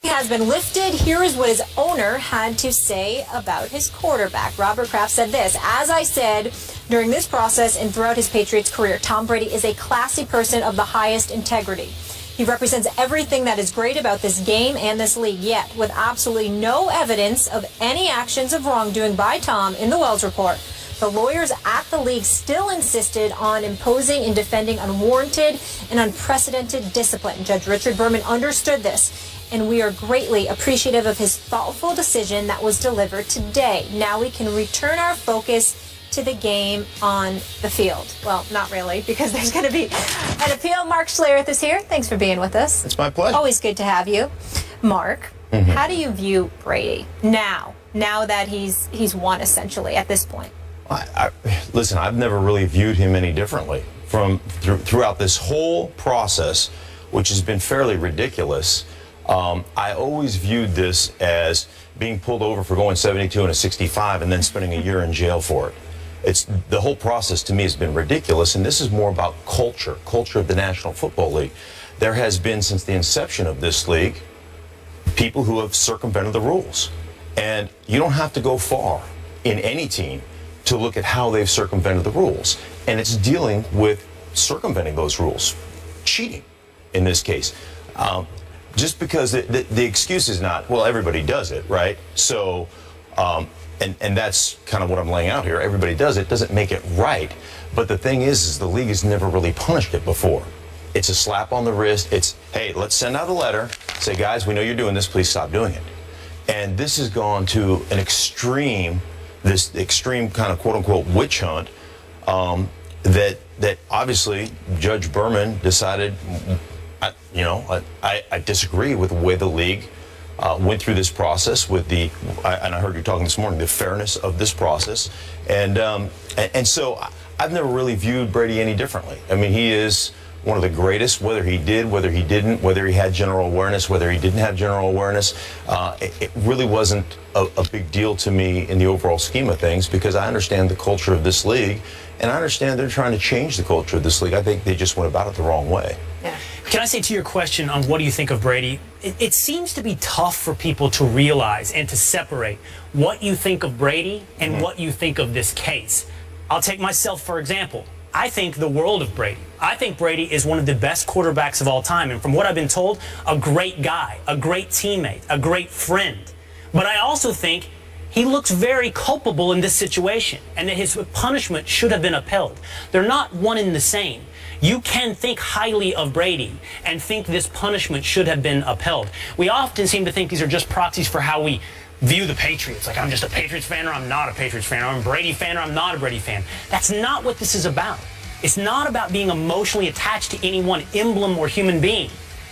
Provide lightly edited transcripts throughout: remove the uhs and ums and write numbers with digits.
Has been lifted. Here is what his owner had to say about his quarterback. Robert Kraft said this: "As I said during this process and throughout his Patriots career, Tom Brady is a classy person of the highest integrity. He represents everything that is great about this game and this league, yet with absolutely no evidence of any actions of wrongdoing by Tom in the Wells report. The lawyers at the league still insisted on imposing and defending unwarranted and unprecedented discipline. Judge Richard Berman understood this, and we are greatly appreciative of his thoughtful decision that was delivered today. Now we can return our focus to the game on the field." Well, not really, because there's going to be an appeal. Mark Schlereth is here. Thanks for being with us. It's my pleasure. Always good to have you. Mark, how do you view Brady now that he's won essentially at this point? Listen, I've never really viewed him any differently throughout this whole process, which has been fairly ridiculous. I always viewed this as being pulled over for going 72 and a 65 and then spending a year in jail for it. The whole process to me has been ridiculous, and this is more about culture of the National Football League. There has been, since the inception of this league, people who have circumvented the rules. And you don't have to go far in any team to look at how they've circumvented the rules. And it's dealing with circumventing those rules. Cheating, in this case. Just because the excuse is not, well, everybody does it, right? So, and that's kind of what I'm laying out here. Everybody does it, doesn't make it right. But the thing is the league has never really punished it before. It's a slap on the wrist. It's, hey, let's send out a letter, say, guys, we know you're doing this, please stop doing it. And this has gone to an extreme, this extreme kind of quote-unquote witch hunt that obviously Judge Berman decided, I disagree with the way the league went through this process with and I heard you talking this morning, the fairness of this process. And so I've never really viewed Brady any differently. I mean, he is one of the greatest, whether he did, whether he didn't, whether he had general awareness, whether he didn't have general awareness. It really wasn't a big deal to me in the overall scheme of things, because I understand the culture of this league, and I understand they're trying to change the culture of this league. I think they just went about it the wrong way. Yeah. Can I say to your question on what do you think of Brady, it seems to be tough for people to realize and to separate what you think of Brady and what you think of this case. I'll take myself for example. I think the world of Brady. I think Brady is one of the best quarterbacks of all time, and from what I've been told, a great guy, a great teammate, a great friend. But I also think he looks very culpable in this situation, and that his punishment should have been upheld. They're not one and the same. You can think highly of Brady and think this punishment should have been upheld. We often seem to think these are just proxies for how we view the Patriots. Like, I'm just a Patriots fan or I'm not a Patriots fan, or I'm a Brady fan or I'm not a Brady fan. That's not what this is about. It's not about being emotionally attached to any one emblem or human being.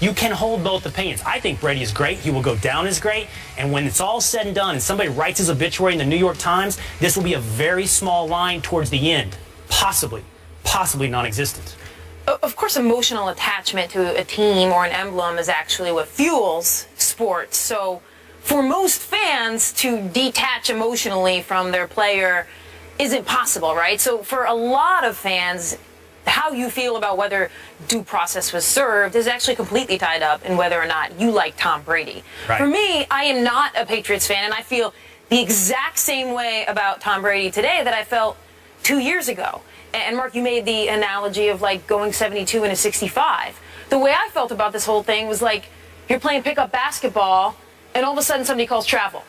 You can hold both opinions. I think Brady is great. He will go down as great. And when it's all said and done and somebody writes his obituary in the New York Times, this will be a very small line towards the end. Possibly non-existent. Of course, emotional attachment to a team or an emblem is actually what fuels sports. So for most fans to detach emotionally from their player isn't possible, right? So for a lot of fans, how you feel about whether due process was served is actually completely tied up in whether or not you like Tom Brady. Right. For me, I am not a Patriots fan, and I feel the exact same way about Tom Brady today that I felt 2 years ago. And Mark, you made the analogy of like going 72 and a 65. The way I felt about this whole thing was like you're playing pickup basketball and all of a sudden somebody calls travel.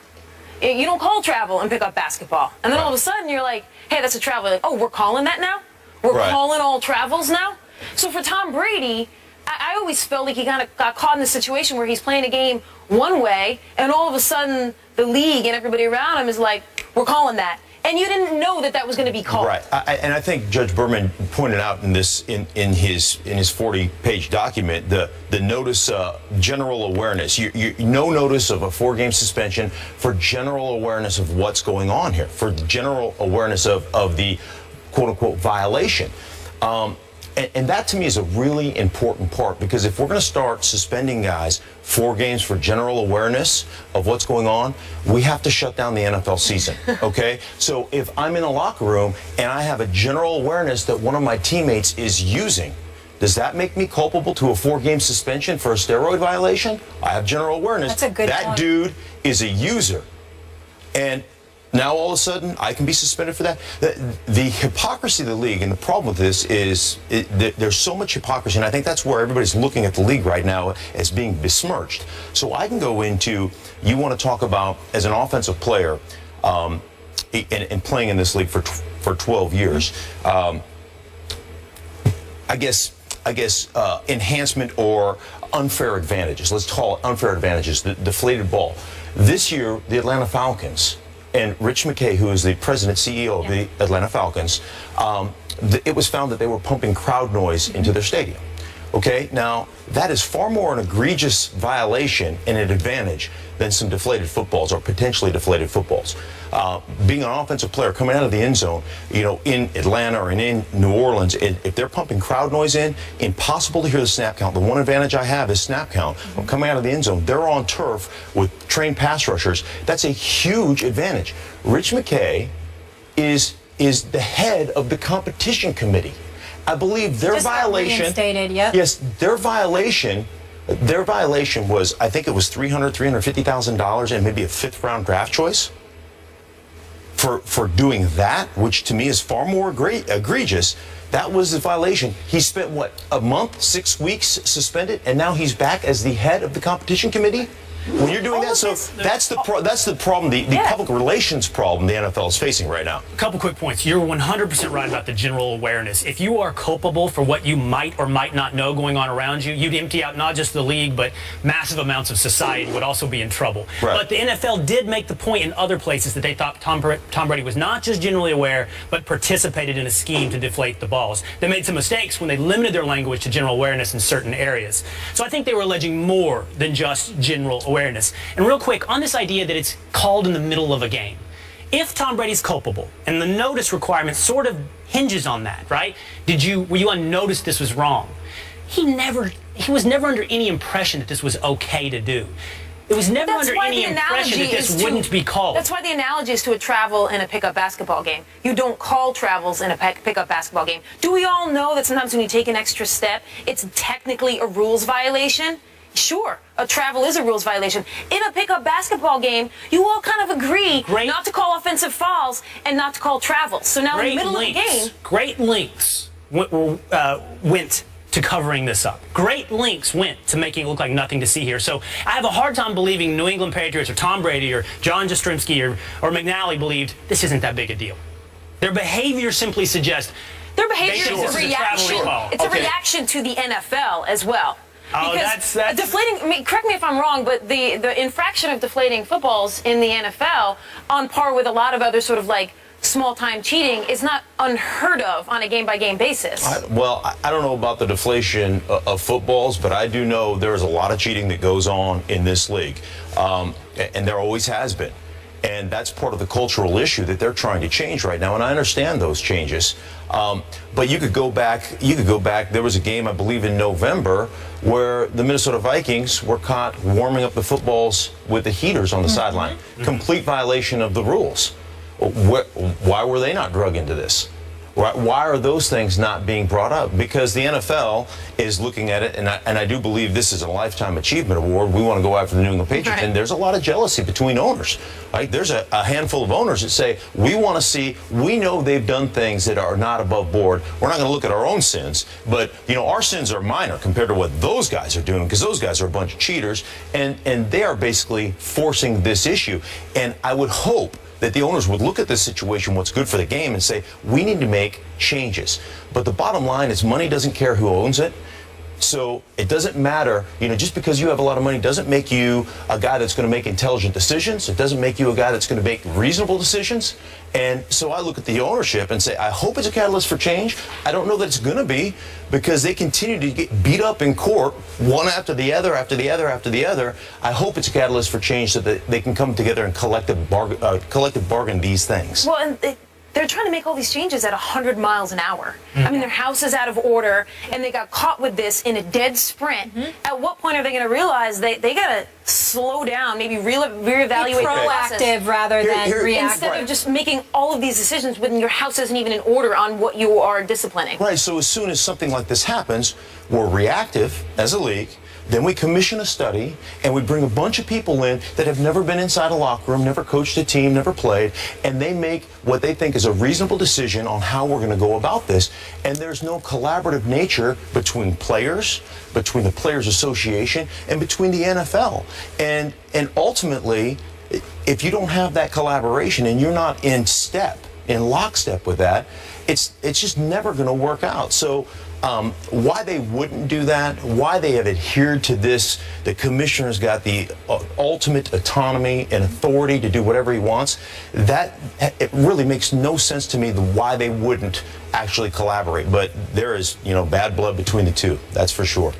You don't call travel and pick up basketball. And then all of a sudden you're like, hey, that's a travel. Like, oh, we're calling that now? We're calling all travels now? So for Tom Brady, I always felt like he kind of got caught in this situation where he's playing a game one way and all of a sudden the league and everybody around him is like, we're calling that. And you didn't know that that was going to be called. Right. And I think Judge Berman pointed out in this in his 40-page document the notice general awareness. No notice of a 4-game suspension for general awareness of what's going on here, for general awareness of the quote-unquote violation. And that to me is a really important part, because if we're going to start suspending guys 4 games for general awareness of what's going on, we have to shut down the NFL season, okay? So if I'm in a locker room and I have a general awareness that one of my teammates is using Does that make me culpable to a 4-game suspension for a steroid violation? I have general awareness. That's a good That point. dude is a user. And now all of a sudden I can be suspended for that. The hypocrisy of the league, and the problem with this is there's so much hypocrisy, and I think that's where everybody's looking at the league right now as being besmirched. So I can go into, you want to talk about as an offensive player and playing in this league for 12 years, I guess enhancement or unfair advantages. Let's call it unfair advantages, the deflated ball. This year, the Atlanta Falcons and Rich McKay, who is the president CEO of the Atlanta Falcons, it was found that they were pumping crowd noise into their stadium. Okay, now that is far more an egregious violation and an advantage than some deflated footballs or potentially deflated footballs. Being an offensive player coming out of the end zone, in Atlanta or in New Orleans, if they're pumping crowd noise in, impossible to hear the snap count. The one advantage I have is snap count. When coming out of the end zone, they're on turf with trained pass rushers. That's a huge advantage. Rich McKay is the head of the competition committee. I believe their violation. Yep. Yes, their violation was, I think it was $350,000 and maybe a 5th-round draft choice for doing that, which to me is far more egregious. That was the violation. He spent what, a month, 6 weeks suspended, and now he's back as the head of the competition committee. When you're doing that, so that's the problem, the public relations problem the NFL is facing right now. A couple quick points. You're 100% right about the general awareness. If you are culpable for what you might or might not know going on around you, you'd empty out not just the league, but massive amounts of society would also be in trouble. Right. But the NFL did make the point in other places that they thought Tom Brady was not just generally aware, but participated in a scheme to deflate the balls. They made some mistakes when they limited their language to general awareness in certain areas. So I think they were alleging more than just general awareness. And real quick, on this idea that it's called in the middle of a game. If Tom Brady's culpable, and the notice requirement sort of hinges on that, right? Were you on notice this was wrong? He was never under any impression that this was okay to do. It was never under any impression that this wouldn't be called. That's why the analogy is to a travel in a pickup basketball game. You don't call travels in a pickup basketball game. Do we all know that sometimes when you take an extra step, it's technically a rules violation? Sure, a travel is a rules violation. In a pickup basketball game, you all kind of agree not to call offensive fouls and not to call travels. So now in the middle of the game... Great lengths went to covering this up. Great lengths went to making it look like nothing to see here. So I have a hard time believing New England Patriots or Tom Brady or John Jastrzemski or McNally believed this isn't that big a deal. Their behavior simply suggests... Their behavior is a reaction. It's a reaction to the NFL as well. Because that's deflating, correct me if I'm wrong, but the infraction of deflating footballs in the NFL, on par with a lot of other sort of like small-time cheating, is not unheard of on a game-by-game basis. I don't know about the deflation of footballs, but I do know there is a lot of cheating that goes on in this league, and there always has been. And that's part of the cultural issue that they're trying to change right now. And I understand those changes. But you could go back. There was a game, I believe, in November where the Minnesota Vikings were caught warming up the footballs with the heaters on the sideline. Complete violation of the rules. Why were they not drug into this? Why are those things not being brought up? Because the NFL is looking at it, and I do believe this is a Lifetime Achievement Award. We want to go after the New England Patriots, and there's a lot of jealousy between owners. Right? There's a handful of owners that say, we want to see, we know they've done things that are not above board. We're not going to look at our own sins, but our sins are minor compared to what those guys are doing, because those guys are a bunch of cheaters, and they are basically forcing this issue. And I would hope that the owners would look at this situation, what's good for the game, and say, we need to make changes. But the bottom line is money doesn't care who owns it. So it doesn't matter, just because you have a lot of money doesn't make you a guy that's going to make intelligent decisions. It doesn't make you a guy that's going to make reasonable decisions. And so I look at the ownership and say, I hope it's a catalyst for change. I don't know that it's going to be, because they continue to get beat up in court, one after the other, after the other, after the other. I hope it's a catalyst for change so that they can come together and collective bargain these things. Well, and they're trying to make all these changes at 100 miles an hour. I mean, their house is out of order, and they got caught with this in a dead sprint. At what point are they going to realize they got to slow down, maybe reevaluate Be proactive rather than reactive. instead of just making all of these decisions when your house isn't even in order on what you are disciplining? Right, so as soon as something like this happens, we're reactive as a league. Then we commission a study, and we bring a bunch of people in that have never been inside a locker room, never coached a team, never played, and they make what they think is a reasonable decision on how we're going to go about this. And there's no collaborative nature between players, between the Players Association, and between the NFL. And ultimately, if you don't have that collaboration and you're not in lockstep with that, it's just never going to work out. So why they wouldn't do that, why they have adhered to this, the commissioner's got the ultimate autonomy and authority to do whatever he wants, it really makes no sense to me why they wouldn't actually collaborate. But there is, bad blood between the two, that's for sure.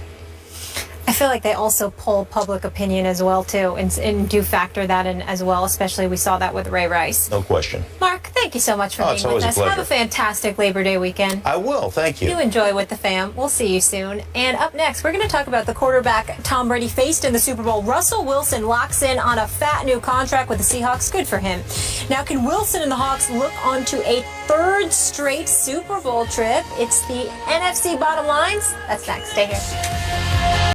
I feel like they also poll public opinion as well, too, and do factor that in as well, especially we saw that with Ray Rice. No question. Mark, thank you so much for being with us. Have a fantastic Labor Day weekend. I will, thank you. You enjoy with the fam. We'll see you soon. And up next, we're going to talk about the quarterback Tom Brady faced in the Super Bowl. Russell Wilson locks in on a fat new contract with the Seahawks. Good for him. Now, can Wilson and the Hawks look onto a third straight Super Bowl trip? It's the NFC bottom lines. That's next. Stay here.